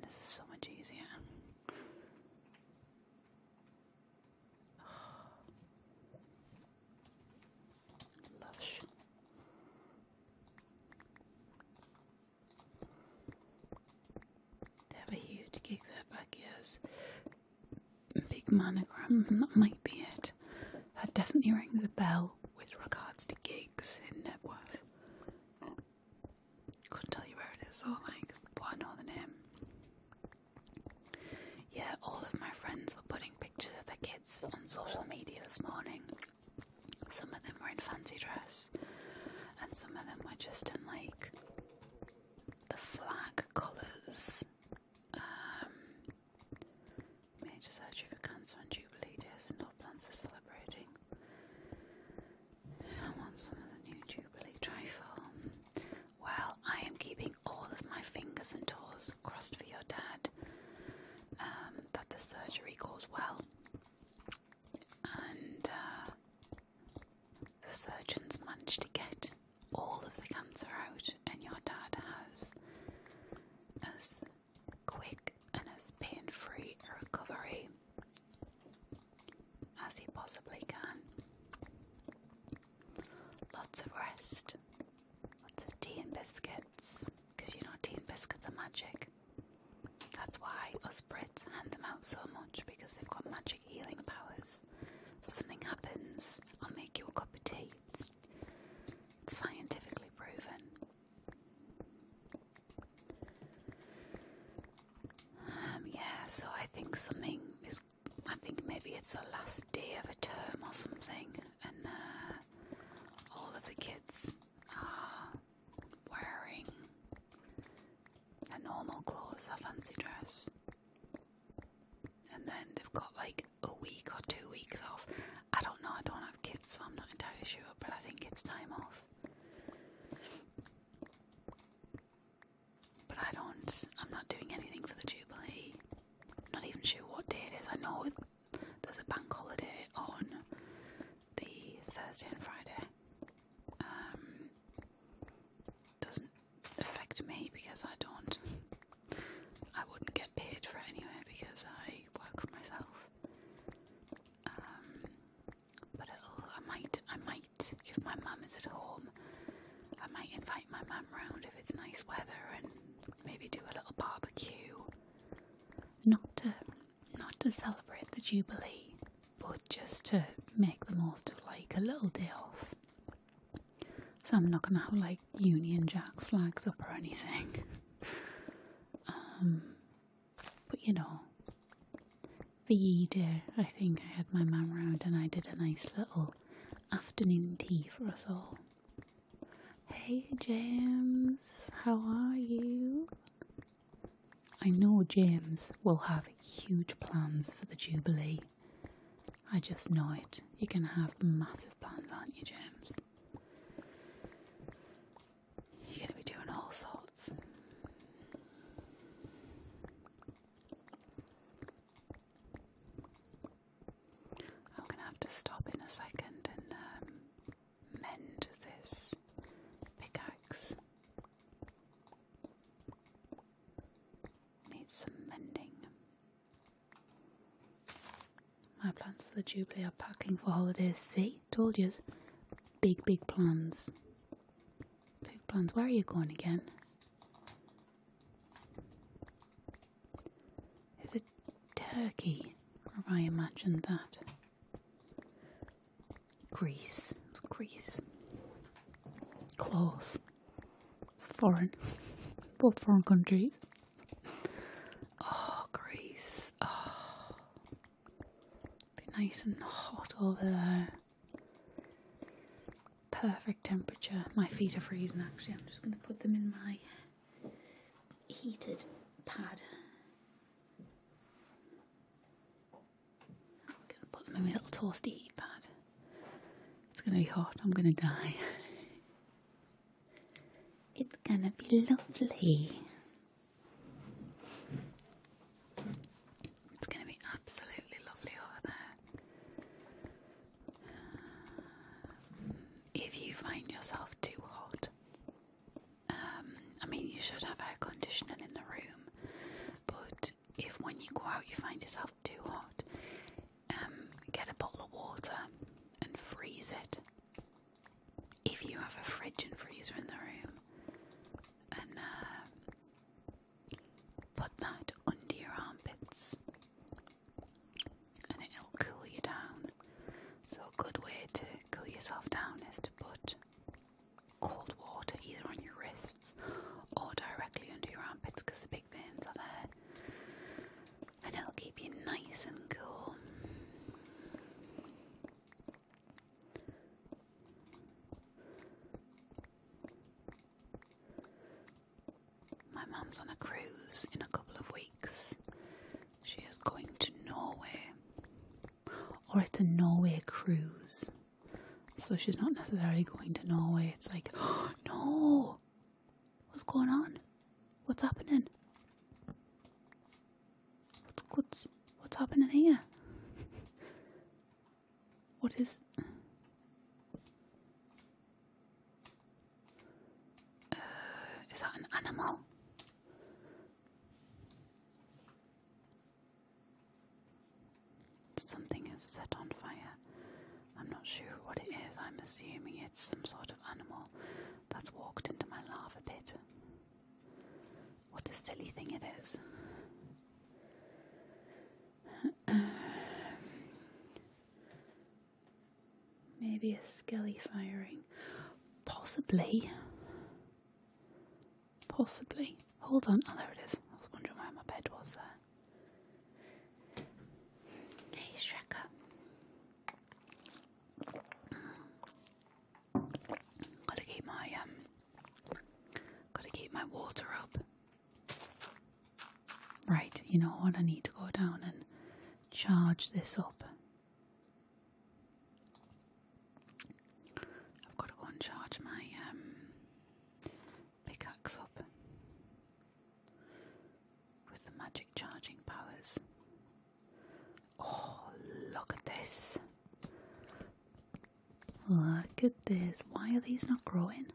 This is so much easier. Lush. They have a huge gig there back, yes. Big monogram, that might be it. That definitely rings a bell with regards to gigs in Nebworth. Couldn't tell you where it is, but I know the name. Yeah, all of my friends were putting pictures of their kids on social media this morning. Some of them were in fancy dress, and some of them were just in the flag colours. Major surgery for cancer on Jubilee Days and no plans for celebrating. I want some of the new Jubilee trifle. Well, I am keeping all of my fingers and toes crossed for your dad, that the surgery goes well, and the surgeons managed to get all of the cancer out, and your dad has as quick and as pain-free a recovery as he possibly can. Lots of rest, lots of tea and biscuits, because you know tea and biscuits are magic. That's why us Brits hand them out so much, because they've got magic healing powers. Something happens, I'll make you a cup of tea. It's scientifically proven. So I think maybe it's the last day of a term or something, and all of the kids are wearing their normal clothes, their fancy dress, and then they've got a week or 2 weeks off. I don't know, I don't have kids, so I'm not entirely sure, but I think it's time off. But I'm not doing anything for the Jubilee. Not even sure what day it is. I know there's a bank holiday on the Thursday and Friday. Doesn't affect me because I wouldn't get paid for it anyway because I work for myself. But I might, if my mum is at home, I might invite my mum round if it's nice weather and maybe do a little barbecue. Not to celebrate the Jubilee, but just to make the most of a little day off. So I'm not going to have Union Jack flags up or anything. But VE Day, I think I had my mum round and I did a nice little afternoon tea for us all. Hey James, how are you? I know James will have huge plans for the Jubilee. I just know it. You're going to have massive plans, aren't you, James? You're going to be doing all sorts. I'm going to have to stop in a second and mend this pickaxe. Needs some mending. My plans for the Jubilee are packing for holidays. See, told yous. Big plans. Big plans. Where are you going again? Is it Turkey? Or have I imagined that? Greece. It's Greece. Close. It's foreign. Both foreign countries. Oh, Greece. Oh. Be nice and hot over there. Perfect temperature. My feet are freezing actually. I'm just going to put them in my heated pad. I'm going to put them in my little toasty heat pad. It's going to be hot. I'm going to die. It's going to be lovely. It's going to be absolutely lovely over there. If you find yourself too hot, I mean, you should have air conditioning in the room, but put that under your armpits and it'll cool you down. So a good way to cool yourself down is to put cold water either on your wrists or directly under your armpits because the big veins are there, and it'll keep you nice and cool. My mum's on a cruise in a couple of weeks. She is going to Norway, or it's a Norway cruise. So she's not necessarily going to Norway. It's like, oh, no! What's going on? What's happening? What's happening here? What is... is that an animal? Something is set on fire. I'm not sure what it is. I'm assuming it's some sort of animal that's walked into my lava pit. What a silly thing it is. Maybe a skelly firing. Possibly. Hold on. Oh, there it is. I was wondering where my bed was there. Hey, Shreka. Gotta keep my water up. Right, you know what? I need to go down and charge this up. I've got to go and charge my pickaxe up with the magic charging powers. Oh, look at this. Look at this. Why are these not growing?